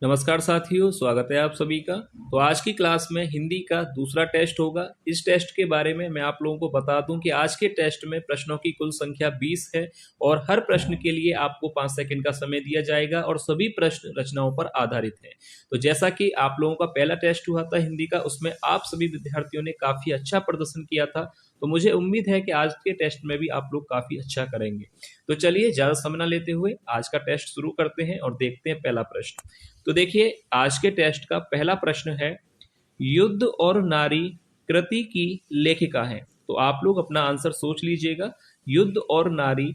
नमस्कार साथियों, स्वागत है आप सभी का। तो आज की क्लास में हिंदी का दूसरा टेस्ट होगा। इस टेस्ट के बारे में मैं आप लोगों को बता दूं कि आज के टेस्ट में प्रश्नों की कुल संख्या 20 है और हर प्रश्न के लिए आपको 5 सेकंड का समय दिया जाएगा और सभी प्रश्न रचनाओं पर आधारित हैं। तो जैसा कि आप लोगों का पहला टेस्ट हुआ था हिंदी का, उसमें आप सभी विद्यार्थियों ने काफी अच्छा प्रदर्शन किया था। तो मुझे उम्मीद है कि आज के टेस्ट में भी आप लोग काफी अच्छा करेंगे। तो चलिए ज्यादा समय न लेते हुए आज का टेस्ट शुरू करते हैं और देखते हैं पहला प्रश्न। तो देखिए आज के टेस्ट का पहला प्रश्न है, युद्ध और नारी कृति की लेखिका है। तो आप लोग अपना आंसर सोच लीजिएगा, युद्ध और नारी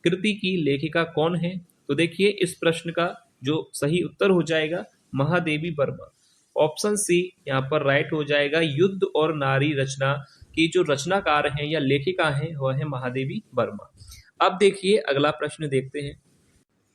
कृति की लेखिका कौन है। तो देखिए इस प्रश्न का जो सही उत्तर हो जाएगा महादेवी वर्मा। ऑप्शन सी यहाँ पर राइट हो जाएगा। युद्ध और नारी रचना की जो रचनाकार हैं या लेखिका हैं वह है महादेवी वर्मा। अब देखिए अगला प्रश्न देखते हैं।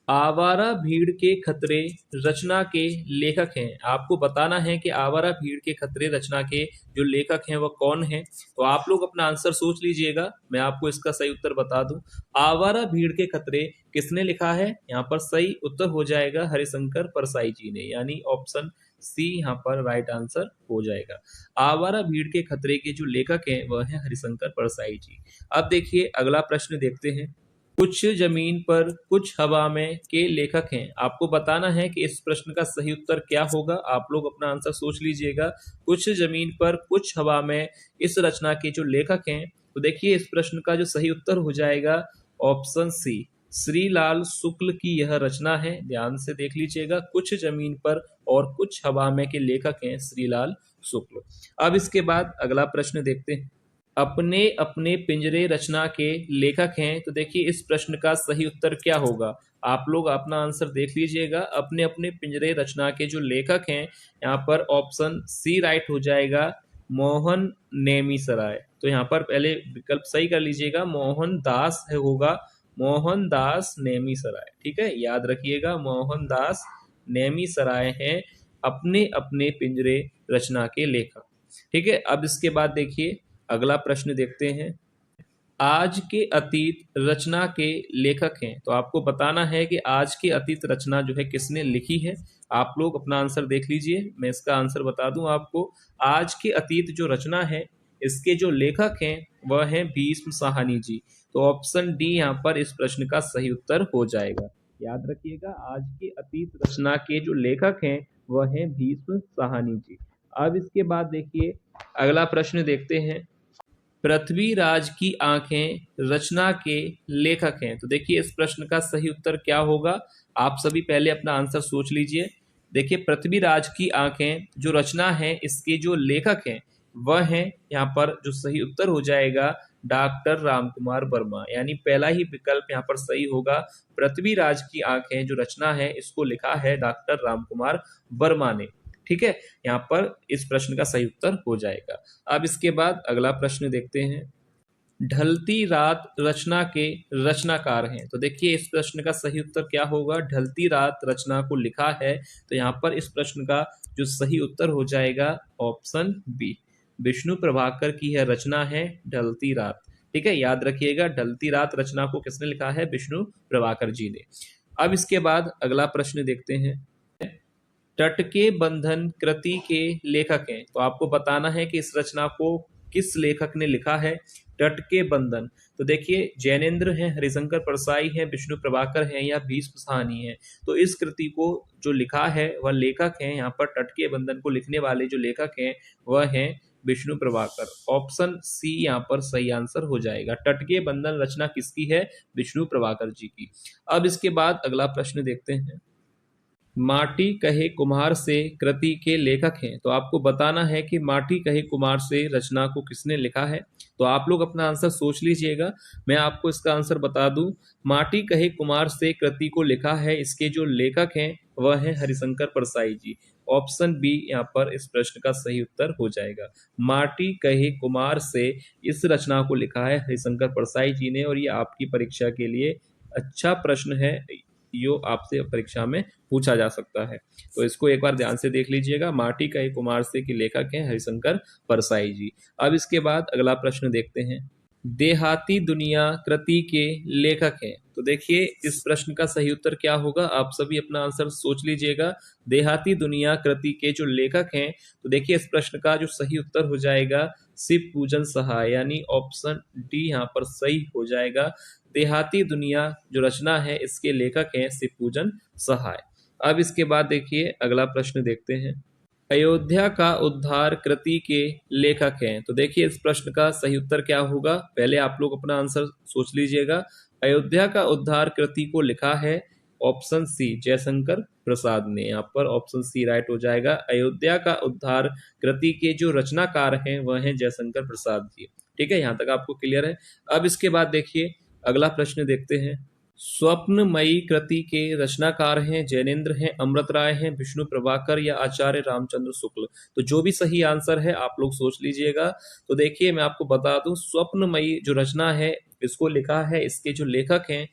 आवारा भीड़ के खतरे रचना के लेखक हैं। आपको बताना है कि आवारा भीड़ के खतरे रचना के जो लेखक हैं वह कौन है। तो आप लोग अपना आंसर सोच लीजिएगा, मैं आपको इसका सही उत्तर बता दूं। आवारा भीड़ के खतरे किसने लिखा है? यहाँ पर सही उत्तर हो जाएगा हरिशंकर परसाई जी ने, यानी ऑप्शन सी यहाँ पर राइट आंसर हो जाएगा। आवारा भीड़ के खतरे के जो लेखक हैं वह है हरिशंकर परसाई जी। अब देखिए अगला प्रश्न देखते हैं। कुछ जमीन पर कुछ हवा में के लेखक हैं। आपको बताना है कि इस प्रश्न का सही उत्तर क्या होगा। आप लोग अपना आंसर सोच लीजिएगा। कुछ जमीन पर कुछ हवा में इस रचना के जो लेखक हैं, तो देखिए इस प्रश्न का जो सही उत्तर हो जाएगा ऑप्शन सी, श्रीलाल शुक्ल की यह रचना है। ध्यान से देख लीजिएगा, कुछ जमीन पर और कुछ हवा में के लेखक हैं श्रीलाल शुक्ल। अब इसके बाद अगला प्रश्न देखते हैं। अपने अपने पिंजरे रचना के लेखक हैं। तो देखिए इस प्रश्न का सही उत्तर क्या होगा। आप लोग अपना आंसर देख लीजिएगा। अपने अपने पिंजरे रचना के जो लेखक हैं, यहाँ पर ऑप्शन सी राइट हो जाएगा, मोहन नेमिसराय। तो यहाँ पर पहले विकल्प सही कर लीजिएगा, मोहन दास है होगा, मोहन दास नेमिसराय। ठीक है, याद रखिएगा, मोहन दास नेमिसराय हैं अपने अपने पिंजरे रचना के लेखक। ठीक है, अब इसके बाद देखिए अगला प्रश्न देखते हैं। आज के अतीत रचना के लेखक हैं। तो आपको बताना है कि आज के अतीत रचना जो है किसने लिखी है। आप लोग अपना आंसर देख लीजिए, मैं इसका आंसर बता दूं आपको। आज के अतीत जो रचना है इसके जो लेखक हैं वह हैं भीष्म साहनी जी। तो ऑप्शन डी यहाँ पर इस प्रश्न का सही उत्तर हो जाएगा। याद रखिएगा, आज के अतीत रचना के जो लेखक हैं वह हैं भीष्म साहनी जी। अब इसके बाद देखिए अगला प्रश्न देखते हैं। पृथ्वीराज की आंखें रचना के लेखक हैं। तो देखिए इस प्रश्न का सही उत्तर क्या होगा। आप सभी पहले अपना आंसर सोच लीजिए। देखिए पृथ्वीराज की आंखें जो रचना है इसके जो लेखक हैं वह हैं, यहाँ पर जो सही उत्तर हो जाएगा डॉक्टर रामकुमार वर्मा, यानी पहला ही विकल्प यहाँ पर सही होगा। पृथ्वीराज की आंखें जो रचना है इसको लिखा है डॉक्टर रामकुमार वर्मा ने। ठीक है, यहाँ पर इस प्रश्न का सही उत्तर हो जाएगा। अब इसके बाद अगला प्रश्न देखते हैं। ढलती रात रचना के रचनाकार हैं। तो देखिए इस प्रश्न का सही उत्तर क्या होगा। ढलती रात रचना को लिखा है, तो यहाँ पर इस प्रश्न का जो सही उत्तर हो जाएगा ऑप्शन बी, विष्णु प्रभाकर की यह रचना है ढलती रात। ठीक है, याद रखिएगा, ढलती रात रचना को किसने लिखा है? विष्णु प्रभाकर जी ने। अब इसके बाद अगला प्रश्न देखते हैं। तट के बंधन कृति के लेखक हैं। तो आपको बताना है कि इस रचना को किस लेखक ने लिखा है। तट के बंधन, तो देखिए जैनेन्द्र हैं, हरिशंकर परसाई हैं, विष्णु प्रभाकर हैं या भीष्म साहनी हैं। तो इस कृति को जो लिखा है वह लेखक हैं, यहाँ पर तट के बंधन को लिखने वाले जो लेखक हैं वह हैं विष्णु प्रभाकर। ऑप्शन सी यहाँ पर सही आंसर हो जाएगा। तट के बंधन रचना किसकी है? विष्णु प्रभाकर जी की। अब इसके बाद अगला प्रश्न देखते हैं। माटी कहे कुम्हार से कृति के लेखक हैं। तो आपको बताना है कि माटी कहे कुम्हार से रचना को किसने लिखा है। तो आप लोग अपना आंसर सोच लीजिएगा, मैं आपको इसका आंसर बता दूं। माटी कहे कुम्हार से कृति को लिखा है, इसके जो लेखक हैं वह है हरिशंकर परसाई जी। ऑप्शन बी यहाँ पर इस प्रश्न का सही उत्तर हो जाएगा। माटी कहे कुम्हार से इस रचना को लिखा है हरिशंकर परसाई जी ने, और ये आपकी परीक्षा के लिए अच्छा प्रश्न है, यो आपसे परीक्षा में पूछा जा सकता है। तो इसको एक बार ध्यान से देख लीजिएगा। माटी कहे कुम्हार से के लेखक हैं हरिशंकर परसाई जी। अब इसके बाद अगला प्रश्न देखते हैं। देहाती दुनिया कृति के लेखक हैं। तो देखिए इस प्रश्न का सही उत्तर क्या होगा, आप सभी अपना आंसर सोच लीजिएगा। देहाती दुनिया कृति के जो लेखक हैं, तो देखिए इस प्रश्न का जो सही उत्तर हो जाएगा शिव पूजन सहाय, यानी ऑप्शन डी यहाँ पर सही हो जाएगा। देहाती दुनिया जो रचना है इसके लेखक हैं शिव पूजन सहाय। अब इसके बाद देखिए अगला प्रश्न देखते हैं। अयोध्या का उद्धार कृति के लेखक हैं। तो देखिए इस प्रश्न का सही उत्तर क्या होगा, पहले आप लोग अपना आंसर सोच लीजिएगा। अयोध्या का उद्धार कृति को लिखा है ऑप्शन सी जयशंकर प्रसाद ने। यहाँ पर ऑप्शन सी राइट हो जाएगा। अयोध्या का उद्धार कृति के जो रचनाकार हैं वह हैं जयशंकर प्रसाद जी। ठीक है, यहाँ तक आपको क्लियर है। अब इसके बाद देखिए अगला प्रश्न देखते हैं। स्वप्नमयी कृति के रचनाकार हैं जैनेन्द्र हैं, अमृत राय हैं, विष्णु प्रभाकर या आचार्य रामचंद्र शुक्ल। तो जो भी सही आंसर है आप लोग सोच लीजिएगा। तो देखिए मैं आपको बता दूं, स्वप्नमयी जो रचना है इसको लिखा है, इसके जो लेखक हैं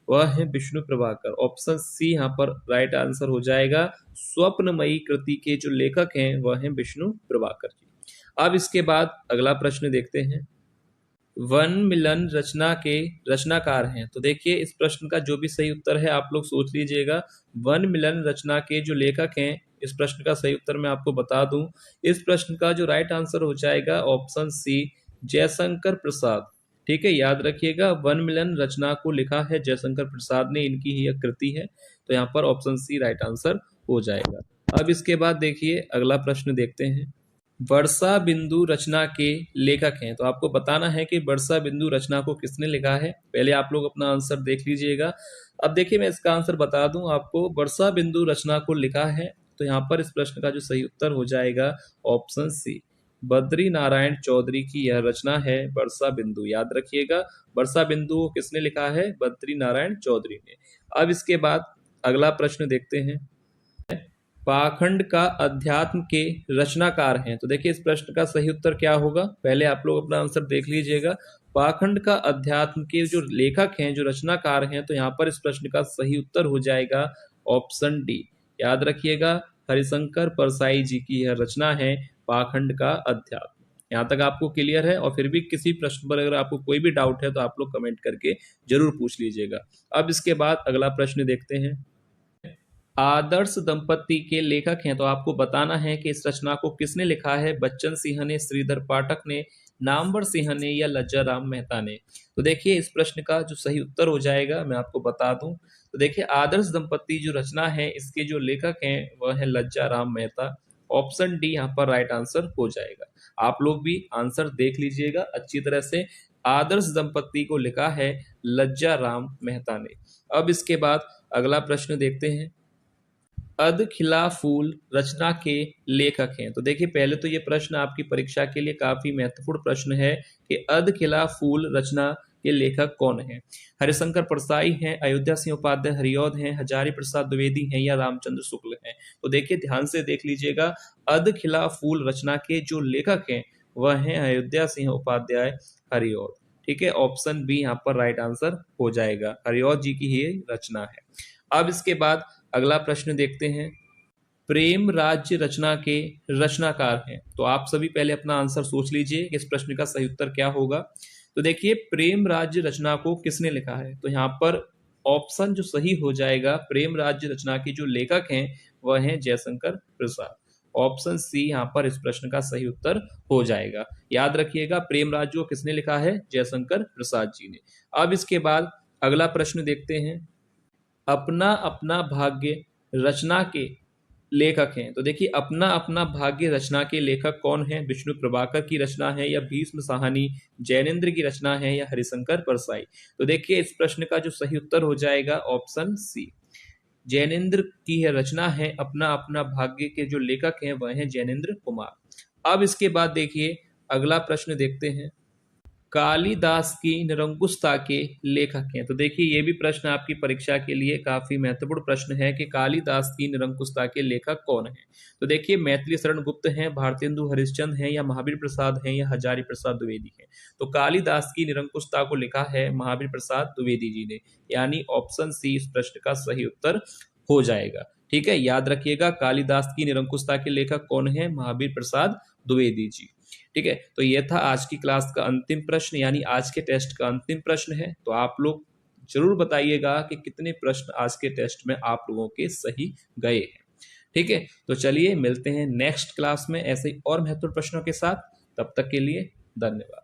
वह है विष्णु प्रभाकर। ऑप्शन सी यहाँ पर राइट आंसर हो जाएगा। स्वप्नमयी कृति के जो लेखक हैं वह है विष्णु प्रभाकर जी। अब इसके बाद अगला प्रश्न देखते हैं। वन मिलन रचना के रचनाकार हैं। तो देखिए इस प्रश्न का जो भी सही उत्तर है आप लोग सोच लीजिएगा। वन मिलन रचना के जो लेखक हैं, इस प्रश्न का सही उत्तर मैं आपको बता दूं। इस प्रश्न का जो राइट आंसर हो जाएगा ऑप्शन सी जयशंकर प्रसाद। ठीक है, याद रखिएगा वन मिलन रचना को लिखा है जयशंकर प्रसाद ने, इनकी ही एक कृति है। तो यहाँ पर ऑप्शन सी राइट आंसर हो जाएगा। अब इसके बाद देखिए अगला प्रश्न देखते हैं। वर्षा बिंदु रचना के लेखक हैं। तो आपको बताना है कि वर्षा बिंदु रचना को किसने लिखा है। पहले आप लोग अपना आंसर देख लीजिएगा। अब देखिए मैं इसका आंसर बता दूं आपको। वर्षा बिंदु रचना को लिखा है, तो यहाँ पर इस प्रश्न का जो सही उत्तर हो जाएगा ऑप्शन सी बद्री नारायण चौधरी की यह रचना है वर्षा बिंदु। याद रखिएगा वर्षा बिंदु को किसने लिखा है, बद्री नारायण चौधरी ने। अब इसके बाद अगला प्रश्न देखते हैं। पाखंड का अध्यात्म के रचनाकार हैं। तो देखिए इस प्रश्न का सही उत्तर क्या होगा, पहले आप लोग अपना आंसर देख लीजिएगा। पाखंड का अध्यात्म के जो लेखक हैं, जो रचनाकार हैं, तो यहाँ पर इस प्रश्न का सही उत्तर हो जाएगा ऑप्शन डी। याद रखिएगा हरिशंकर परसाई जी की यह रचना है पाखंड का अध्यात्म। यहाँ तक आपको क्लियर है। और फिर भी किसी प्रश्न पर अगर आपको कोई भी डाउट है तो आप लोग कमेंट करके जरूर पूछ लीजिएगा। अब इसके बाद अगला प्रश्न देखते हैं। आदर्श दंपति के लेखक हैं। तो आपको बताना है कि इस रचना को किसने लिखा है, बच्चन सिंह ने, श्रीधर पाठक ने, नामवर सिंह ने या लज्जा राम मेहता ने। तो देखिए इस प्रश्न का जो सही उत्तर हो जाएगा मैं आपको बता दूं। तो देखिए आदर्श दंपति जो रचना है इसके जो लेखक हैं वह है लज्जा राम मेहता। ऑप्शन डी यहाँ पर राइट आंसर हो जाएगा। आप लोग भी आंसर देख लीजिएगा अच्छी तरह से। आदर्श दंपति को लिखा है लज्जा राम मेहता ने। अब इसके बाद अगला प्रश्न देखते हैं। अध खिला फूल रचना के लेखक हैं। तो देखिए पहले तो ये प्रश्न आपकी परीक्षा के लिए काफी महत्वपूर्ण प्रश्न है कि अध खिला फूल रचना के लेखक कौन है। हरिशंकर परसाई हैं, अयोध्या सिंह उपाध्याय हरिऔध हैं, हजारी प्रसाद द्विवेदी हैं या रामचंद्र शुक्ल हैं। तो देखिए ध्यान से देख लीजिएगा। अध खिला फूल रचना के जो लेखक हैं वह हैं अयोध्या सिंह उपाध्याय हरिऔध। ठीक है, ऑप्शन बी यहाँ पर राइट आंसर हो जाएगा। हरिऔध जी की ही रचना है। अब इसके बाद अगला प्रश्न देखते हैं। प्रेम राज्य रचना के रचनाकार हैं। तो आप सभी पहले अपना आंसर सोच लीजिए कि इस प्रश्न का सही उत्तर क्या होगा। तो देखिए प्रेम राज्य रचना को किसने लिखा है। तो यहाँ पर ऑप्शन जो सही हो जाएगा, प्रेम राज्य रचना के जो लेखक हैं वह हैं जयशंकर प्रसाद। ऑप्शन सी यहाँ पर इस प्रश्न का सही उत्तर हो जाएगा। याद रखिएगा प्रेम राज्य को किसने लिखा है, जयशंकर प्रसाद जी ने। अब इसके बाद अगला प्रश्न देखते हैं। अपना अपना भाग्य रचना के लेखक हैं। तो देखिए अपना अपना भाग्य रचना के लेखक कौन है, विष्णु प्रभाकर की रचना है या भीष्म साहनी, जैनेन्द्र की रचना है या हरिशंकर परसाई। तो देखिए इस प्रश्न का जो सही उत्तर हो जाएगा ऑप्शन सी जैनेन्द्र की यह रचना है। अपना अपना भाग्य के जो लेखक हैं वह हैं जैनेन्द्र कुमार। अब इसके बाद देखिए अगला प्रश्न देखते हैं। कालिदास की निरंकुशता के लेखक हैं। तो देखिए ये भी प्रश्न आपकी परीक्षा के लिए काफी महत्वपूर्ण प्रश्न है कि कालिदास की निरंकुशता के लेखक कौन है। तो देखिए मैथिली शरण गुप्त हैं, भारतेंदु हरिश्चंद्र हैं या महावीर प्रसाद हैं या हजारी प्रसाद द्विवेदी हैं। तो कालिदास की निरंकुशता को लिखा है महावीर प्रसाद द्विवेदी जी ने, यानी ऑप्शन सी इस प्रश्न का सही उत्तर हो जाएगा। ठीक है, याद रखिएगा कालिदास की निरंकुशता के लेखक कौन है, महावीर प्रसाद द्विवेदी जी। ठीक है, तो ये था आज की क्लास का अंतिम प्रश्न, यानी आज के टेस्ट का अंतिम प्रश्न है। तो आप लोग जरूर बताइएगा कि कितने प्रश्न आज के टेस्ट में आप लोगों के सही गए हैं। ठीक है, तो चलिए मिलते हैं नेक्स्ट क्लास में ऐसे ही और महत्वपूर्ण प्रश्नों के साथ। तब तक के लिए धन्यवाद।